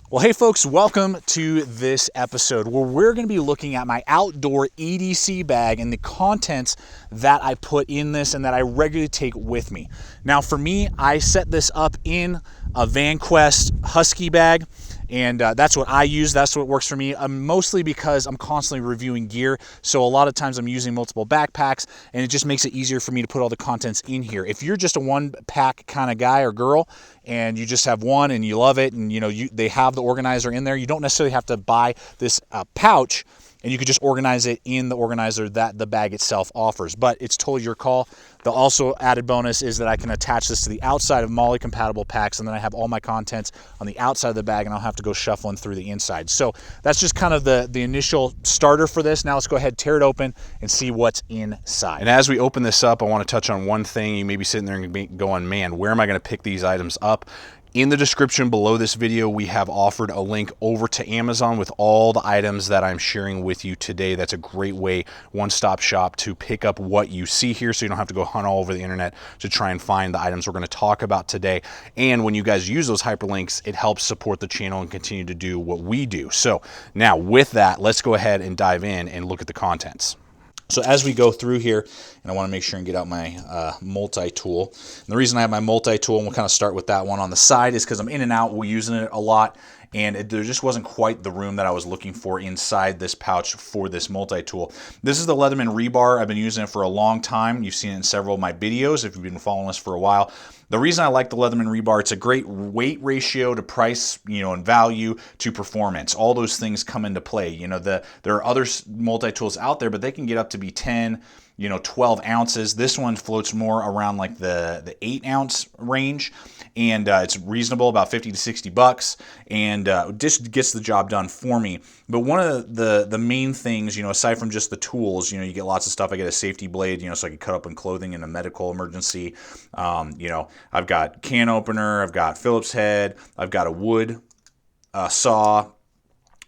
Well, hey folks, welcome to this episode where we're going to be looking at my outdoor EDC bag and the contents that I put in this and that I regularly take with me. Now for me, I set this up in a VanQuest Husky bag, and that's what I use. That's what works for me, mostly because I'm constantly reviewing gear, so a lot of times I'm using multiple backpacks, and it just makes it easier for me to put all the contents in here. If you're just a one pack kind of guy or girl and you just have one and you love it, and they have the organizer in there, you don't necessarily have to buy this pouch, and you could just organize it in the organizer that the bag itself offers. But it's totally your call. The also added bonus is that I can attach this to the outside of MOLLE compatible packs, and then I have all my contents on the outside of the bag, and I'll have to go shuffling through the inside. So that's just kind of the initial starter for this. Now let's go ahead, tear it open, and see what's inside. And as we open this up, I want to touch on one thing. You may be sitting there and going, man, where am I going to pick these items up? In the description below this video, we have offered a link over to Amazon with all the items that I'm sharing with you today. That's a great way, one-stop shop, to pick up what you see here, so you don't have to go hunt all over the internet to try and find the items we're going to talk about today. And when you guys use those hyperlinks, it helps support the channel and continue to do what we do. So now with that, let's go ahead and dive in and look at the contents. So as we go through here, and I want to make sure and get out my multi-tool. And the reason I have my multi-tool, and we'll kind of start with that one on the side, is because I'm in and out, we're using it a lot, and there just wasn't quite the room that I was looking for inside this pouch for this multi-tool. This is the Leatherman rebar. I've been using it for a long time. You've seen it in several of my videos if you've been following us for a while. The reason I like the Leatherman rebar, it's a great weight ratio to price, and value to performance. All those things come into play. There are other multi-tools out there, but they can get up to be 10, 12 ounces. This one floats more around like the 8-ounce range, and it's reasonable, about 50 to 60 bucks, and just gets the job done for me. But one of the main things, aside from just the tools, you get lots of stuff. I get a safety blade, so I can cut open clothing in a medical emergency. I've got can opener, I've got Phillips head, I've got a wood saw.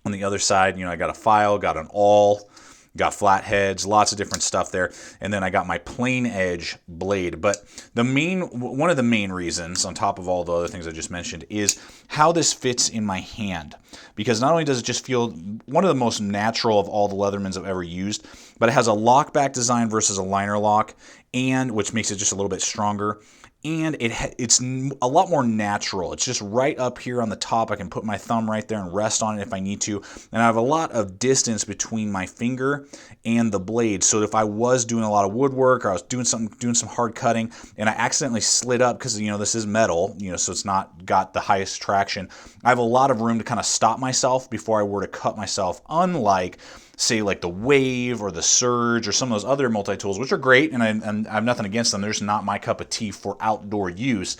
On the other side, I got a file, got an awl, got flat heads, lots of different stuff there. And then I got my plain edge blade. But one of the main reasons, on top of all the other things I just mentioned, is how this fits in my hand. Because not only does it just feel one of the most natural of all the Leathermans I've ever used, but it has a lockback design versus a liner lock, and which makes it just a little bit stronger. And it's a lot more natural. It's just right up here on the top. I can put my thumb right there and rest on it if I need to. And I have a lot of distance between my finger and the blade. So if I was doing a lot of woodwork, or I was doing some hard cutting, and I accidentally slid up, because this is metal, so it's not got the highest traction, I have a lot of room to kind of stop myself before I were to cut myself. Unlike, say, like the Wave or the Surge or some of those other multi-tools, which are great, and I have nothing against them. They're just not my cup of tea for outdoor use.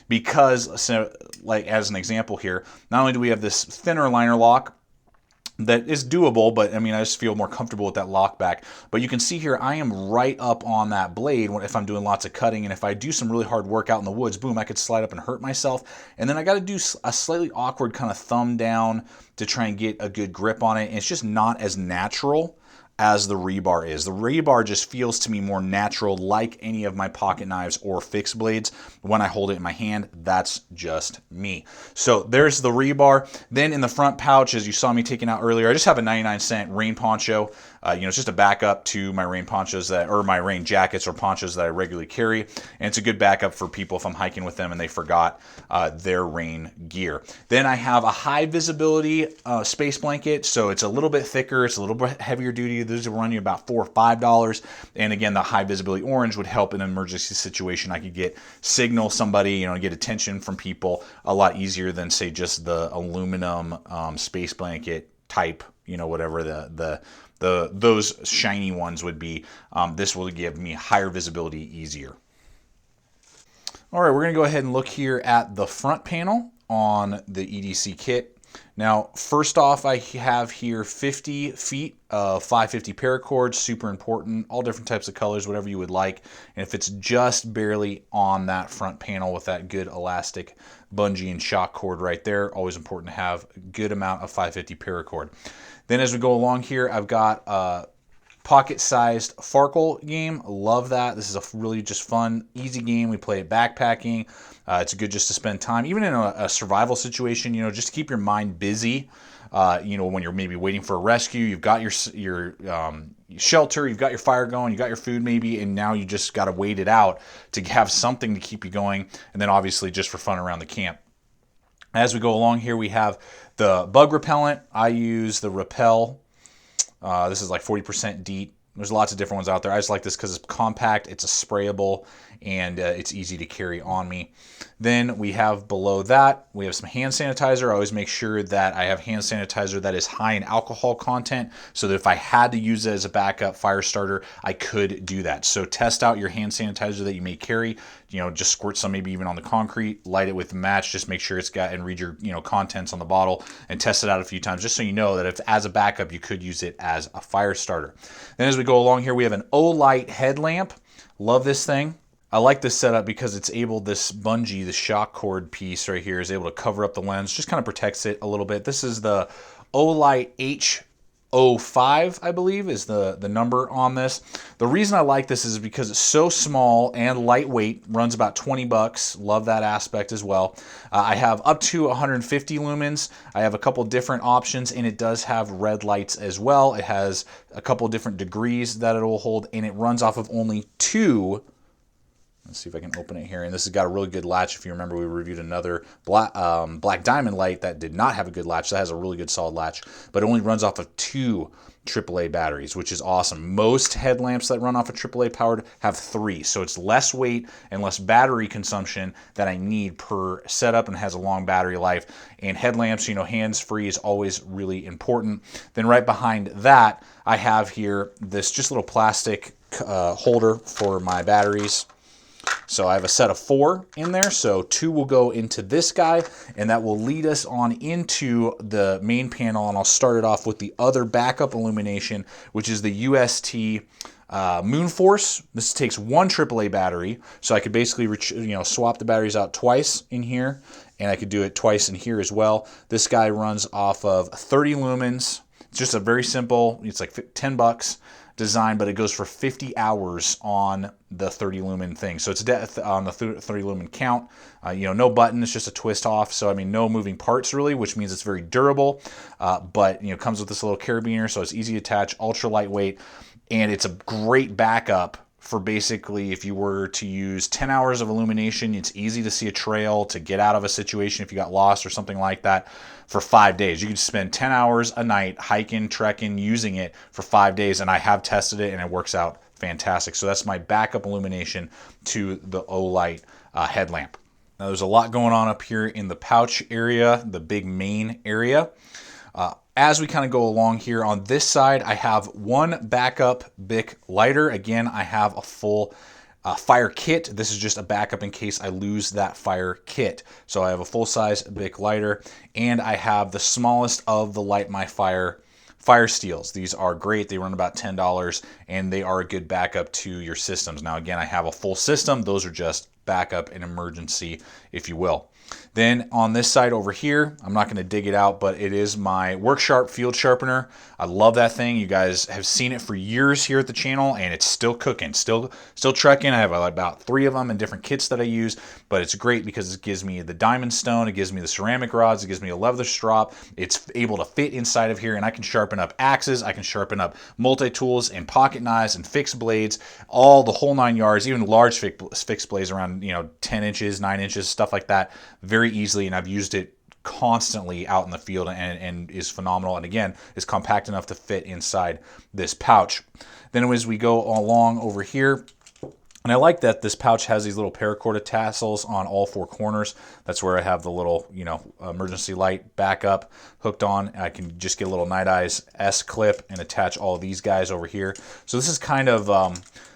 Because, so, like as an example here, not only do we have this thinner liner lock that is doable, but I just feel more comfortable with that lock back. But you can see here, I am right up on that blade if I'm doing lots of cutting, and if I do some really hard work out in the woods, boom, I could slide up and hurt myself. And then I got to do a slightly awkward kind of thumb down to try and get a good grip on it. And it's just not as natural as the rebar is. The rebar just feels to me more natural, like any of my pocket knives or fixed blades. When I hold it in my hand, that's just me. So there's the rebar. Then in the front pouch, as you saw me taking out earlier, I just have a 99-cent rain poncho. It's just a backup to my rain ponchos or my rain jackets or ponchos that I regularly carry. And it's a good backup for people if I'm hiking with them and they forgot their rain gear. Then I have a high visibility space blanket. So it's a little bit thicker. It's a little bit heavier duty. Those will run you about $4 or $5. And again, the high visibility orange would help in an emergency situation. I could signal somebody, get attention from people a lot easier than, say, just the aluminum space blanket type, whatever those shiny ones would be. This will give me higher visibility easier. All right, we're going to go ahead and look here at the front panel on the EDC kit. Now, first off, I have here 50 feet of 550 paracord, super important, all different types of colors, whatever you would like. And if it's just barely on that front panel with that good elastic bungee and shock cord right there, always important to have a good amount of 550 paracord. Then as we go along here, I've got pocket-sized Farkle game. Love that. This is a really just fun, easy game. We play it backpacking. It's good just to spend time, even in a survival situation, you know, just to keep your mind busy. You know, when you're maybe waiting for a rescue, you've got your shelter, you've got your fire going, you got your food maybe, and now you just got to wait it out to have something to keep you going, and then obviously just for fun around the camp. As we go along here, we have the bug repellent. I use the Repel. This is like 40% DEET. There's lots of different ones out there. I just like this because it's compact, it's a sprayable, and it's easy to carry on me. Then we have below that, we have some hand sanitizer. I always make sure that I have hand sanitizer that is high in alcohol content so that if I had to use it as a backup fire starter, I could do that. So test out your hand sanitizer that you may carry. You know, just squirt some maybe even on the concrete, light it with a match, just make sure it's got, and read your, you know, contents on the bottle and test it out a few times just so you know that if as a backup you could use it as a fire starter. Then as we go along here, we have an O-Light headlamp. Love this thing. I like this setup because it's able, this bungee, the shock cord piece right here is able to cover up the lens, just kind of protects it a little bit. This is the O-Light H05, I believe, is the number on this. The reason I like this is because it's so small and lightweight, runs about 20 bucks. Love that aspect as well. I have up to 150 lumens. I have a couple different options, and it does have red lights as well. It has a couple different degrees that it will hold, and it runs off of only two. Let's see if I can open it here. And this has got a really good latch. If you remember, we reviewed another black diamond light that did not have a good latch. That has a really good solid latch, but it only runs off of 2 AAA batteries, which is awesome. Most headlamps that run off of AAA powered have 3, so it's less weight and less battery consumption that I need per setup, and has a long battery life. And headlamps, you know, hands-free is always really important. Then right behind that, I have here this just little plastic holder for my batteries. So I have a set of 4 in there, so 2 will go into this guy, and that will lead us on into the main panel, and I'll start it off with the other backup illumination, which is the UST Moon Force. This takes 1 AAA battery, so I could basically swap the batteries out twice in here, and I could do it twice in here as well. This guy runs off of 30 lumens. It's just a very simple, it's like 10 bucks. Design, but it goes for 50 hours on the 30 lumen thing. So it's on the 30 lumen count. You know, no button, it's just a twist off. So I mean, no moving parts really, which means it's very durable. But you know, comes with this little carabiner, so it's easy to attach, ultra lightweight, and it's a great backup for basically if you were to use 10 hours of illumination. It's easy to see a trail, to get out of a situation if you got lost or something like that for 5 days. You could spend 10 hours a night hiking, trekking, using it for 5 days, and I have tested it and it works out fantastic. So that's my backup illumination to the O-Light headlamp. Now there's a lot going on up here in the pouch area, the big main area. As we kind of go along here on this side, I have 1 backup Bic lighter. Again, I have a full fire kit. This is just a backup in case I lose that fire kit. So I have a full-size Bic lighter, and I have the smallest of the Light My Fire steels. These are great. They run about $10, and they are a good backup to your systems. Now, again, I have a full system. Those are just backup and emergency, if you will. Then on this side over here, I'm not going to dig it out, but it is my WorkSharp field sharpener. I love that thing. You guys have seen it for years here at the channel, and it's still cooking, still trekking. I have about 3 of them in different kits that I use, but it's great because it gives me the diamond stone, it gives me the ceramic rods, it gives me a leather strop. It's able to fit inside of here, and I can sharpen up axes, I can sharpen up multi-tools and pocket knives and fixed blades, all the whole 9 yards, even large fixed blades around 10 inches, 9 inches, stuff like that, very easily. And I've used it constantly out in the field, and is phenomenal, and again is compact enough to fit inside this pouch. Then as we go along over here, and I like that this pouch has these little paracord tassels on all 4 corners. That's where I have the little emergency light backup hooked on. I can just get a little Night Eyes S clip and attach all of these guys over here. So this is kind of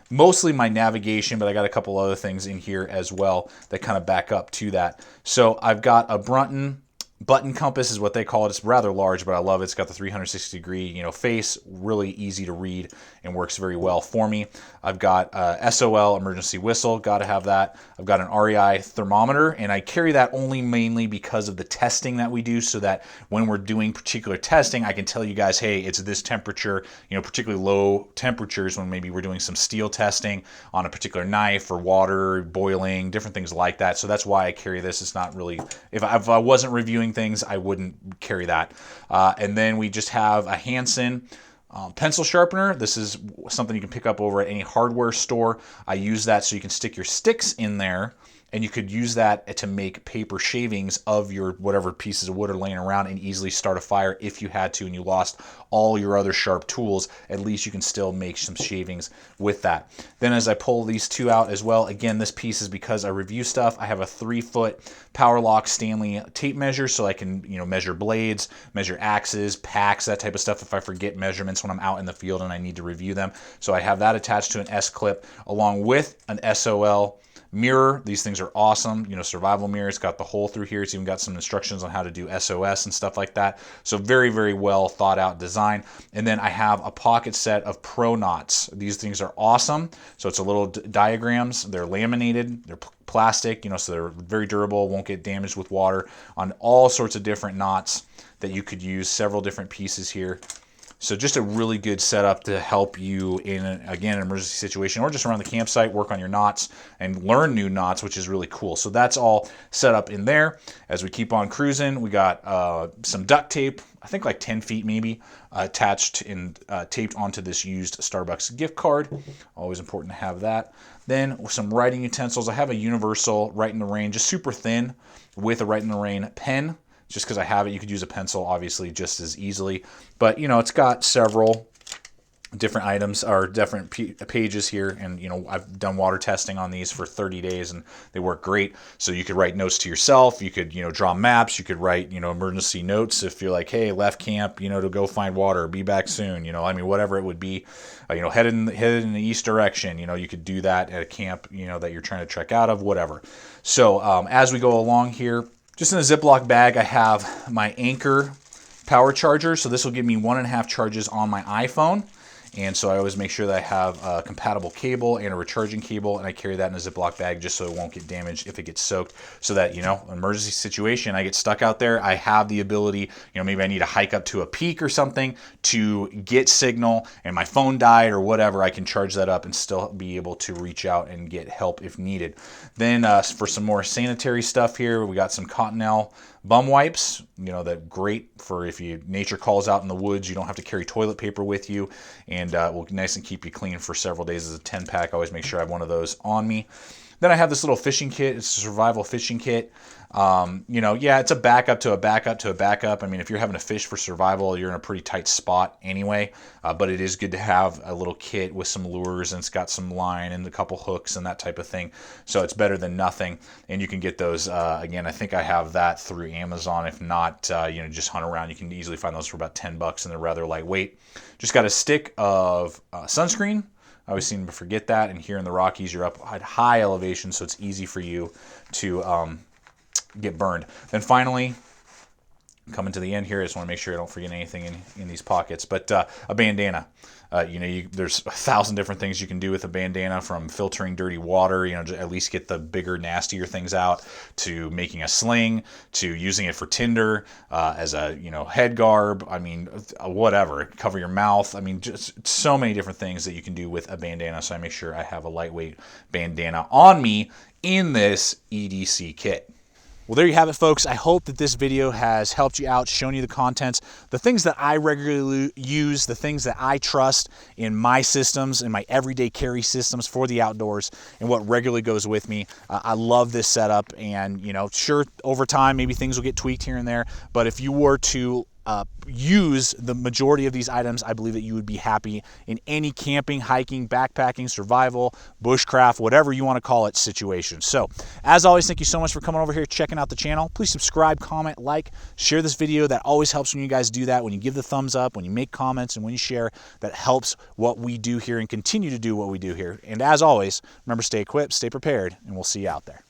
mostly my navigation, but I got a couple other things in here as well that kind of back up to that. So I've got a Brunton button compass is what they call it. It's rather large, but I love it. It's got the 360 degree face, really easy to read and works very well for me. I've got SOL emergency whistle, got to have that. I've got an REI thermometer, and I carry that only mainly because of the testing that we do, so that when we're doing particular testing, I can tell you guys, hey, it's this temperature, you know, particularly low temperatures when maybe we're doing some steel testing on a particular knife or water, boiling, different things like that. So that's why I carry this. It's not really, if I wasn't reviewing things, I wouldn't carry that. And then we just have a Hansen pencil sharpener. This is something you can pick up over at any hardware store. I use that so you can stick your sticks in there, and you could use that to make paper shavings of your whatever pieces of wood are laying around and easily start a fire if you had to and you lost all your other sharp tools. At least you can still make some shavings with that. Then as I pull these two out as well, again, this piece is because I review stuff. I have a 3-foot Power Lock Stanley tape measure, so I can, you know, measure blades, measure axes, packs, that type of stuff if I forget measurements when I'm out in the field and I need to review them. So I have that attached to an S-clip along with an SOL mirror. These things are awesome, you know, survival mirror. It's got the hole through here. It's even got some instructions on how to do SOS and stuff like that. So very, very well thought out design. And then I have a pocket set of Pro Knots. These things are awesome. So it's a little diagrams. They're laminated. They're plastic, you know, so they're very durable, won't get damaged with water, on all sorts of different knots that you could use, several different pieces here. So just a really good setup to help you in, again, an emergency situation or just around the campsite, work on your knots and learn new knots, which is really cool. So that's all set up in there. As we keep on cruising, we got some duct tape, I think like 10 feet maybe, attached and taped onto this used Starbucks gift card. Always important to have that. Then some writing utensils. I have a universal Write in the Rain, just super thin, with a Write in the Rain pen. Just because I have it, you could use a pencil obviously just as easily. But, you know, it's got several different items or different pages here, and, you know, I've done water testing on these for 30 days and they work great. So you could write notes to yourself, you could, you know, draw maps, you could write, you know, emergency notes if you're like, hey, left camp, you know, to go find water, be back soon, you know, I mean, whatever it would be, you know, headed in the east direction, you know, you could do that at a camp, you know, that you're trying to trek out of, whatever. So as we go along here, just in a Ziploc bag, I have my Anchor power charger. So this will give me 1.5 charges on my iPhone. And so I always make sure that I have a compatible cable and a recharging cable, and I carry that in a Ziploc bag just so it won't get damaged if it gets soaked, so that, you know, emergency situation, I get stuck out there, I have the ability, you know, maybe I need to hike up to a peak or something to get signal and my phone died or whatever, I can charge that up and still be able to reach out and get help if needed. Then for some more sanitary stuff here, we got some Cottonelle bum wipes, you know, that great for if nature calls out in the woods, you don't have to carry toilet paper with you, and will nice and keep you clean for several days. As a 10-pack, I always make sure I have one of those on me. Then I have this little fishing kit. It's a survival fishing kit. You know, yeah, it's a backup to a backup to a backup. I mean, if you're having to fish for survival, you're in a pretty tight spot anyway. But it is good to have a little kit with some lures, and it's got some line and a couple hooks and that type of thing. So it's better than nothing. And you can get those, again, I think I have that through Amazon. If not, you know, just hunt around. You can easily find those for about $10, and they're rather lightweight. Just got a stick of sunscreen. I always seem to forget that. And here in the Rockies, you're up at high elevation, so it's easy for you to get burned. Then finally, coming to the end here, I just want to make sure I don't forget anything in these pockets, but a bandana. You know, there's 1,000 different things you can do with a bandana, from filtering dirty water, you know, to at least get the bigger, nastier things out, to making a sling, to using it for tinder, as a, you know, head garb. I mean, whatever, cover your mouth. I mean, just so many different things that you can do with a bandana. So I make sure I have a lightweight bandana on me in this EDC kit. Well, there you have it, folks. I hope that this video has helped you out, shown you the contents, the things that I regularly use, the things that I trust in my systems, in my everyday carry systems for the outdoors, and what regularly goes with me. I love this setup, and, you know, sure, over time, maybe things will get tweaked here and there, but if you were to use the majority of these items, I believe that you would be happy in any camping, hiking, backpacking, survival, bushcraft, whatever you want to call it, situation. So, as always, thank you so much for coming over here, checking out the channel. Please subscribe, comment, like, share this video. That always helps when you guys do that, when you give the thumbs up, when you make comments, and when you share. That helps what we do here and continue to do what we do here. And as always, remember, stay equipped, stay prepared, and we'll see you out there.